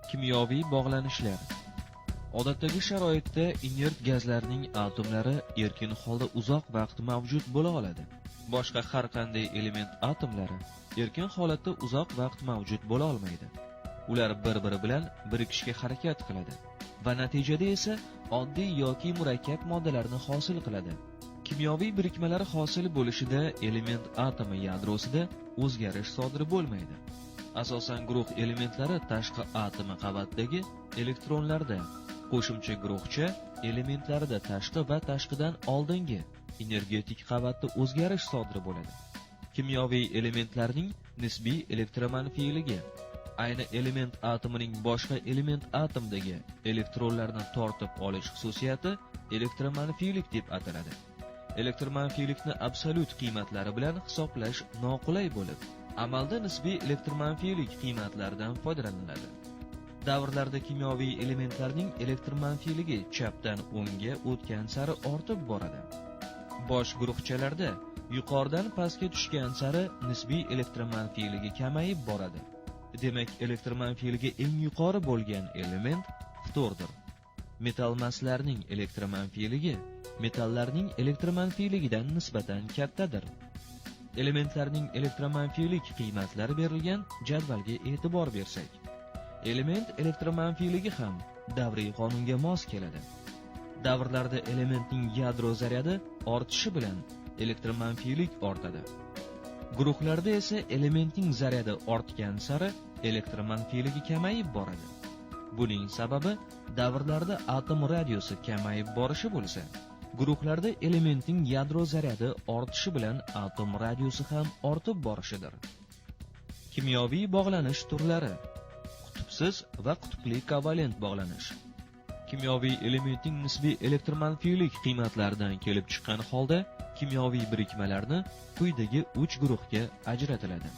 Kimyoviy bog'lanishlar. Odatdagi sharoitda inert gazlarning atomlari erkin holda uzoq vaqt mavjud bo'la oladi. Boshqa har qanday element atomlari erkin holatda uzoq vaqt mavjud bo'la olmaydi. Ular bir-biri bilan birikishga harakat qiladi va natijada esa oddiy yoki murakkab moddalarni hosil qiladi. Kimyoviy birikmalar hosil bo'lishida element atomi yadrosida o'zgarish sodir bo'lmaydi. Asosan guruh elementlari tashqi atomi qavatdagi elektronlarda, qo'shimcha guruhcha elementlarida tashqi va tashqidan oldingi energetik qavatda o'zgarish sodir bo'ladi. Kimyoviy elementlarning nisbiy elektromanfiyligi ayni element atomining boshqa element atomdagi elektronlarni tortib olish xususiyati elektromanfiylik deb ataladi. Elektromanfiylikni absolyut qiymatlari bilan hisoblash noqulay bo'lib, amalda nisbiy elektromanfiylik qiymatlaridan foydalaniladi. Davrlarda kimyoviy elementlarning elektromanfiyligi chapdan o'ngga o'tgan sari ortib boradi. Bosh guruhchalarda yuqoridan pastga tushgan sari nisbiy elektromanfiyligi kamayib boradi. Demak, elektromanfiyligi eng yuqori bo'lgan element ftordir. Metal maslarning elektromanfiyligi metallarning elektromanfiyligidan nisbatan kattadir. Elementlarning elektromanfiylik qiymatlari berilgan jadvalga e'tibor bersak, element elektromanfiyligi ham davriy qonunga mos keladi. Davrlarda elementning yadro zaryadi ortishi bilan elektromanfiylik ortadi. Guruhlarda esa elementning zaryadi ortgan sari elektromanfiyligi kamayib boradi. Buning sababi davrlarda atom radiusi kamayib borishi bo'lsa, guruhlarda elementning yadro zaryadi ortishi bilan atom radiusi ham ortib borishidir. Kimyoviy bog'lanish turlari: qutbsiz va qutbli kovalent bog'lanish. Kimyoviy elementning nisbiy elektromanfiylik qiymatlaridan kelib chiqqan holda kimyoviy birikmalarni quyidagi 3 guruhga ajratiladi.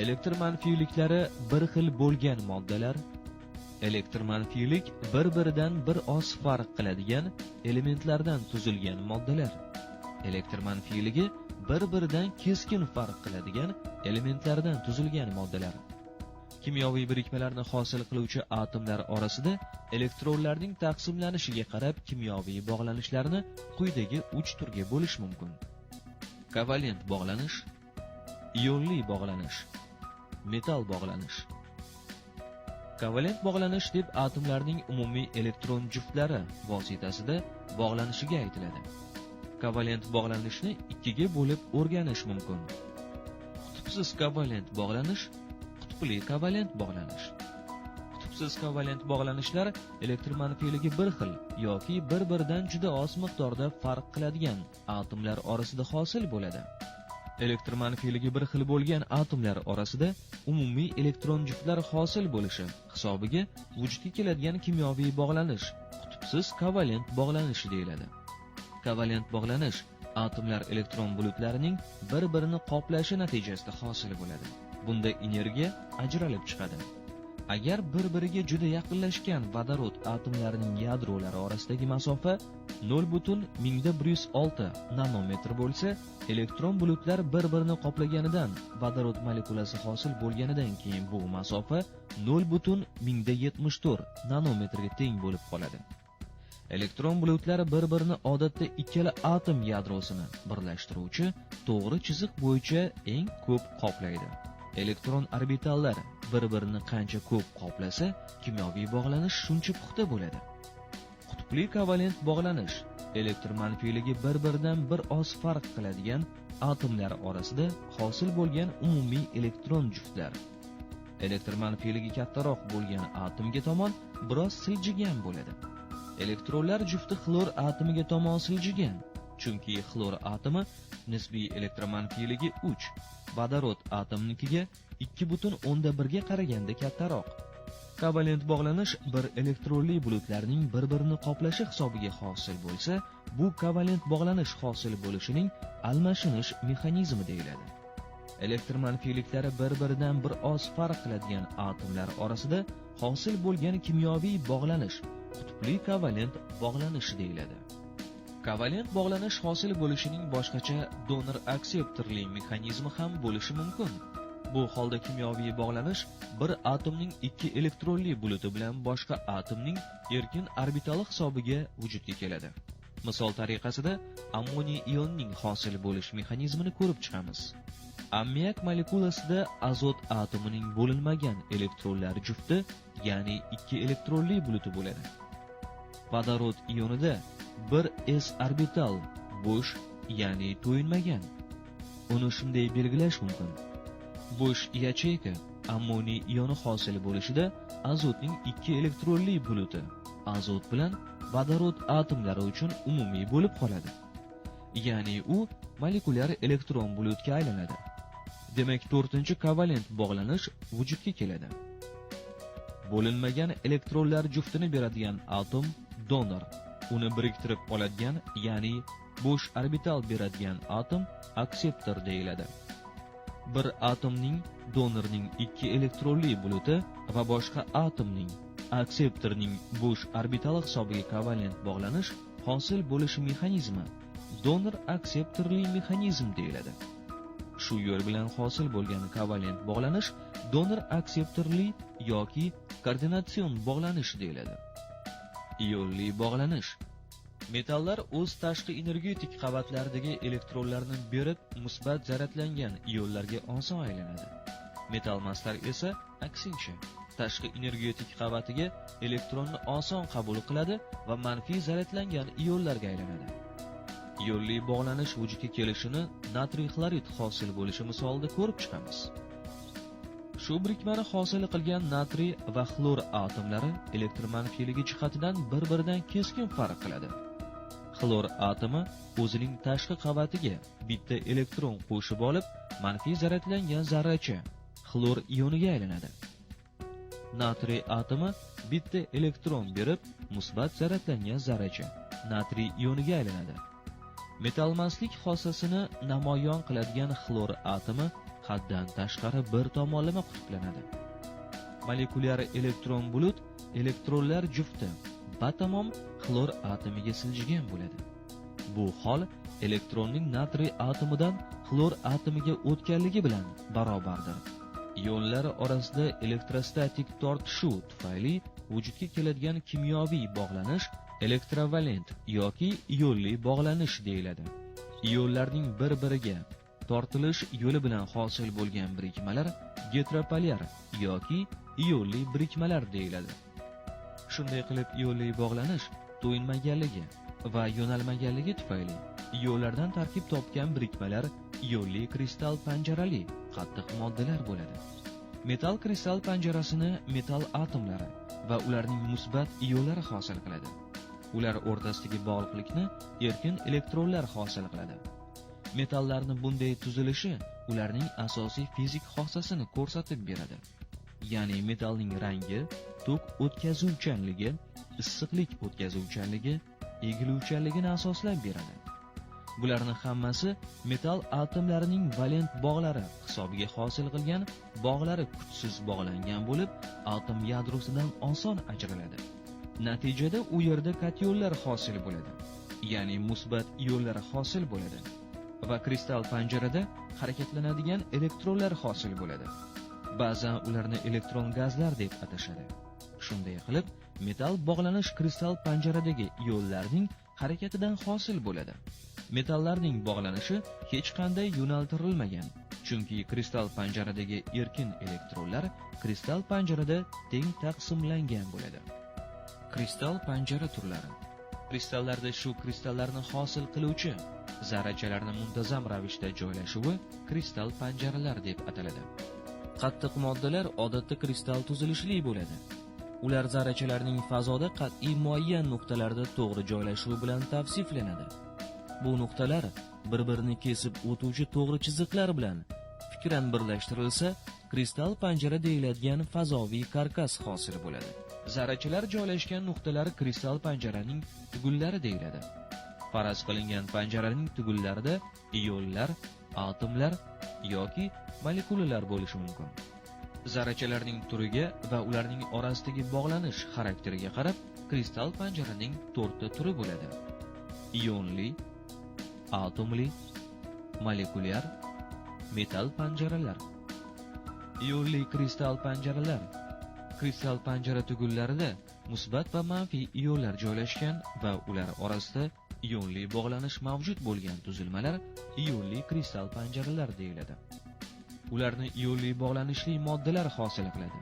Elektromanfiyliklari bir xil bo'lgan moddalar, elektromanfiylik bir-biridan bir oz farq qiladigan elementlardan tuzilgan moddalar, elektromanfiyligi bir-biridan keskin farq qiladigan elementlardan tuzilgan moddalar. Kimyoviy birikmalarni hosil qiluvchi atomlar orasida elektronlarning taqsimlanishiga qarab kimyoviy bog'lanishlarni quyidagi 3 turga bo'lish mumkin. Kovalent bog'lanish, ionli bog'lanish, metal bog'lanish. Kovalent bog'lanish deb atomlarning umumiy elektron juftlari vositasida bog'lanishiga aytiladi. Kovalent bog'lanishni ikkiga bo'lib o'rganish mumkin. Qutbsiz kovalent bog'lanish, qutbli kovalent bog'lanish. Qutbsiz kovalent bog'lanishlar elektromanfiyligi bir xil yoki bir-biridan juda oz miqdorda farq qiladigan atomlar orasida hosil bo'ladi. Elektromanfiyligi bir xil bo'lgan atomlar orasida umumiy elektron juftlar hosil bo'lishi hisobiga vujudga keladigan kimyoviy bog'lanish qutbsiz kovalent bog'lanishi deyiladi. Kovalent bog'lanish atomlar elektron bulutlarining bir-birini qoplashi natijasida hosil bo'ladi. Bunda energiya ajralib chiqadi. Agar bir-biriga juda yaqinlashgan vodorod atomlarining yadrolari orasidagi masofa 0,106 nanometr bo'lsa, elektron bulutlar bir-birini qoplaganidan vodorod molekulasi hosil bo'lganidan keyin bu masofa 0,74 nanometrga teng bo'lib qoladi. Elektron bulutlar bir-birini odatda ikkala atom yadrosini birlashtiruvchi to'g'ri chiziq bo'yicha eng ko'p qoplaydi. Elektron orbitallar bir-birini qancha ko'p qoplasa, kimyoviy bog'lanish shuncha puxta bo'ladi. Qutbli kovalent bog'lanish elektromanfiyligi bir-biridan bir oz farq qiladigan atomlar orasida hosil bo'lgan umumiy elektron juftlar. Elektromanfiyligi kattaroq bo'lgan atomga tomon biroz siljigan bo'ladi. Elektronlar jufti xlor atomiga tomon siljigan, chunki xlor atomi nisbiy elektromanfiyligi 3, vodorod atomnikiga 2,1 ga qaraganda kattaroq. Kovalent bog'lanish bir elektronli bulutlarning bir-birini qoplashi hisobiga hosil bo'lsa, bu kovalent bog'lanish hosil bo'lishining almashinish mexanizmi deyiladi. Elektromanfiyliklari bir-biridan bir oz farq qiladigan atomlar orasida hosil bo'lgan kimyoviy bog'lanish qutbli kovalent bog'lanishi deyiladi. Kovalent bog'lanish hosil bo'lishining boshqacha donor-akseptorli mexanizmi ham bo'lishi mumkin. Bu holda kimyoviy bog'lanish bir atomning ikki elektronli buluti bilan boshqa atomning erkin orbitali hisobiga vujudga keladi. Misol tariqasida ammoniy ionining hosil bo'lish mexanizmini ko'rib chiqamiz. Ammiak molekulasida azot atomining bo'linmagan elektronlar jufti, ya'ni ikki elektronli buluti bo'ladi. Vodorod ionida bir s orbital bo'sh, ya'ni to'yinmagan. Uni shunday belgilash mumkin. Bo'sh yacheyka ammoniy ioni hosil bo'lishida azotning ikki elektronli buluti azot bilan vodorod atomlari uchun umumiy bo'lib qoladi. Ya'ni u molekulyar elektron bulutga aylanadi. Demak, 4-kovalent bog'lanish vujudga keladi. Bo'linmagan elektronlar juftini beradigan atom donor, uni biriktirib oladigan, ya'ni bo'sh orbital beradigan atom akseptor deyiladi. Bir atomning donorning ikki elektronli buluti va boshqa atomning akseptorning bo'sh orbitali hisobiga kovalent bog'lanish hosil bo'lishi mexanizmi donor akseptorli mexanizm deyiladi. Shu yo'l bilan hosil bo'lgan kovalent bog'lanish donor akseptorli yoki koordinatsion bog'lanish deyiladi. Ionli bog'lanish. Metallar o'z tashqi energetik qavatlaridagi elektronlarni berib, musbat zaryadlangan ionlarga oson aylanadi. Metalmaslar esa aksincha, tashqi energetik qavatiga elektronni oson qabul qiladi va manfiy zaryadlangan ionlarga aylanadi. Ionli bog'lanish vujudga kelishini natriy xlorid hosil bo'lishi misolida ko'rib chiqamiz. Shu birikmani hosil qilgan natriy va xlor atomlari elektromanfiyligi jihatidan bir-biridan keskin farq qiladi. Xlor atomi o'zining tashqi qavatiga bitta elektron qo'shib olib, manfiy zaryadlangan zarracha xlor ioniga aylanadi. Natriy atomi bitta elektron berib, musbat zaryadlangan zarracha natriy ioniga aylanadi. Metalmaslik xossasini namoyon qiladigan xlor atomi haddan tashqari bir tomonlama qutblanadi. Molekulyar elektron bulut elektronlar jufti batamom xlor atomiga siljigan bo'ladi. Bu hol elektronning natriy atomidan xlor atomiga o'tganligi bilan barobardir. Ionlar orasida elektrostatik tortishuv tufayli vujudga keladigan kimyoviy bog'lanish elektrovalent yoki ionli bog'lanish deyiladi. Ionlarning bir-biriga tortilish yo'li bilan hosil bo'lgan birikmalar geteropolyar yoki ionli birikmalar deyiladi. Shunday qilib, ionli bog'lanish to'yinmaganligi va yo'nalmaganligi tufayli ionlardan tarkib topgan birikmalar ionli kristal panjarali qattiq moddalar bo'ladi. Metal kristal panjarasini metal atomlari va ularning musbat ionlari hosil qiladi. Ular o'rtasidagi bog'liqlikni erkin elektronlar hosil qiladi. Metallarning bunday tuzilishi ularning asosiy fizik xossasini ko'rsatib beradi. Ya'ni metalning rangi, tok o'tkazuvchanligi, issiqlik o'tkazuvchanligi, egiluvchanligini asoslab beradi. Bularning hammasi metal atomlarining valent bog'lari hisobiga hosil qilgan bog'lari kuchsiz bog'langan bo'lib, atom yadrosidan oson ajraladi. Natijada u yerda kationlar hosil bo'ladi, ya'ni musbat ionlar hosil bo'ladi va kristal panjarada harakatlanadigan elektronlar hosil bo'ladi. Ba'zan ularni elektron gazlar deb atashadi. Shunday qilib, metal bog'lanish kristal panjaradagi ionlarning harakatidan hosil bo'ladi. Metallarning bog'lanishi hech qanday yo'naltirilmagan, chunki kristal panjaradagi erkin elektronlar kristal panjarada teng taqsimlangan bo'ladi. Kristal panjara turlari. Kristallarda shu kristallarni hosil qiluvchi zarrachalarning muntazam ravishda joylashuvi kristal panjaralar deb ataladi. Qattiq moddalar odatda kristal tuzilishli bo'ladi. Ular zarrachalarning fazoda qat'iy muayyan nuqtalarda to'g'ri joylashuvi bilan tavsiflanadi. Bu nuqtalar bir-birini kesib o'tuvchi to'g'ri chiziqlar bilan fikran birlashtirilsa, kristal panjara deyiladigan fazoviy karkas hosil bo'ladi. Zarrachalar joylashgan nuqtalar kristal panjaraning tugullari deyiladi. Faraz qilingan panjaraning tugullarida ionlar, atomlar yoki molekulalar bo'lishi mumkin. Zarrachalarning turiga va ularning orasidagi bog'lanish xarakteriga qarab kristal panjaraning 4 ta turi bo'ladi. Ionli, atomli, molekulyar, metal panjaralar. Ionli kristal panjaralar. Kristal panjara tugunlarida musbat va manfiy ionlar joylashgan va ular orasida ionli bog'lanish mavjud bo'lgan tuzilmalar ionli kristal panjaralar deyiladi. Ularni ionli bog'lanishli moddalar hosil qiladi.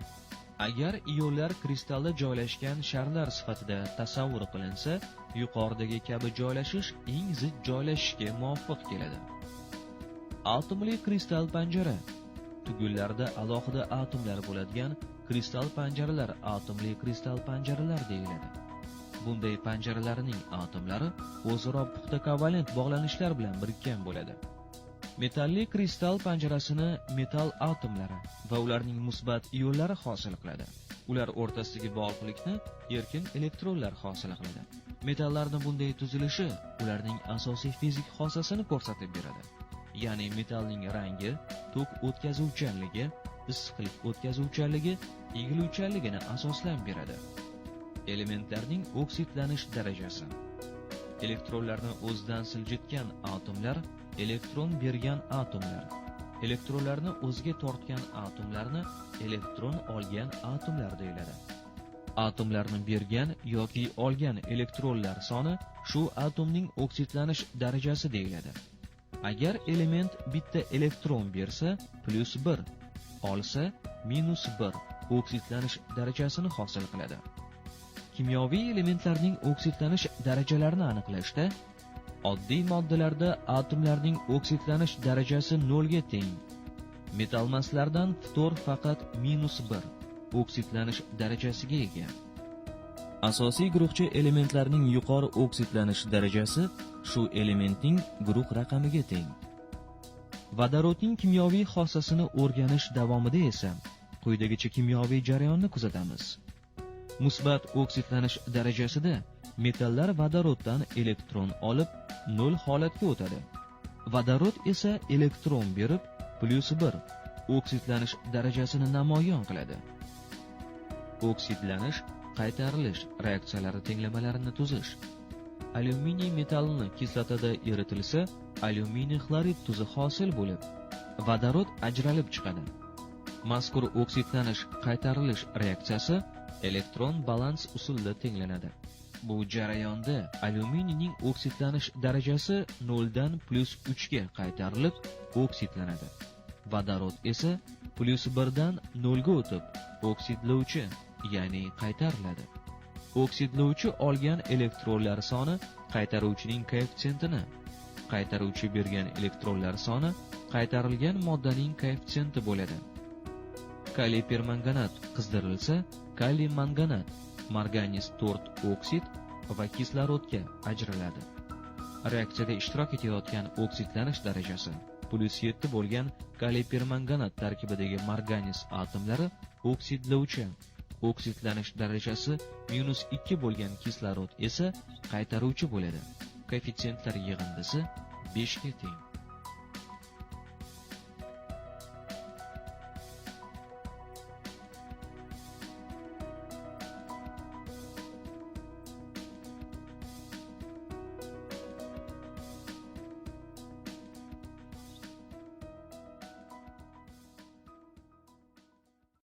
Agar ionlar kristalda joylashgan sharlar sifatida tasavvur qilinsa, yuqoridagi kabi joylashish eng zid joylashishga muvofiq keladi. Atomli kristal panjara. Tugunlarda alohida atomlar bo'ladigan kristal panjaralar atomli kristal panjaralar deyiladi. Bunday panjaralarning atomlari o'zaro puxta kovalent bog'lanishlar bilan birikkan bo'ladi. Metalli kristal panjarasini metall atomlari va ularning musbat ionlari hosil qiladi. Ular o'rtasidagi bog'liqlikni erkin elektronlar hosil qiladi. Metallarning bunday tuzilishi ularning asosiy fizik xossasini ko'rsatib beradi. Ya'ni metallning rangi, tok o'tkazuvchanligi, issiqlik o'tkazuvchanligi, egiluvchanligini asoslab beradi. Elementlarning oksidlanish darajasi. Elektronlarni o'zidan siljitgan atomlar elektron bergan atomlar. Elektronlarni o'ziga tortgan atomlarni elektron olgan atomlar deyiladi. Atomlarni bergan yoki olgan elektronlar soni shu atomning oksidlanish darajasi deyiladi. Agar element bitta elektron bersa +1, olsa -1 oksidlanish darajasini hosil qiladi. Kimyoviy elementlarning oksidlanish darajalarini aniqlashda oddiy moddalarda atomlarning oksidlanish darajasi 0 ga teng. Metall maslardan ftor faqat -1 oksidlanish darajasiga ega. Asosiy guruhchi elementlarning yuqori oksidlanish darajasi shu elementning guruh raqamiga teng. Vodorodning kimyoviy xossasini o'rganish davomida esa quyidagicha kimyoviy jarayonni kuzatamiz. Musbat oksidlanish darajasida metallar vodoroddan elektron olib 0 holatga o'tadi. Vodorod esa elektron berib +1 oksidlanish darajasini namoyon qiladi. Oksidlanish, qaytarilish reaksiyalari tenglamalarini tuzish. Alyuminiy metallini kislotada eritilsa, alyuminiy xlorid tuzi hosil bo'lib, vodorod ajralib chiqadi. Mazkur oksidlanish, qaytarilish reaksiyasi elektron balans usulida tenglanadi. Bu jarayonda alyuminiyning oksidlanish darajasi 0 dan +3 ga qaytarilib oksidlanadi. Vodorod esa +1 dan 0 ga o'tib oksidlovchi, ya'ni qaytariladi. Oksidlovchi olgan elektronlar soni qaytaruvchining koeffitsiyentini, qaytaruvchi bergan elektronlar soni qaytarilgan moddaning koeffitsiyenti bo'ladi. Kaliy permanganat qizdirilsa, kaliy manganat, marganiz 4 oksid va kislorodga ajraladi. Reaksiyada ishtirok etayotgan oksidlanish darajasi +7 bo'lgan kaliy permanganat tarkibidagi marganiz atomlari oksidlovchi, oksidlanish darajasi -2 bo'lgan kislorod esa qaytaruvchi bo'ladi. Koeffitsiyentlar yig'indisi 5 ga teng.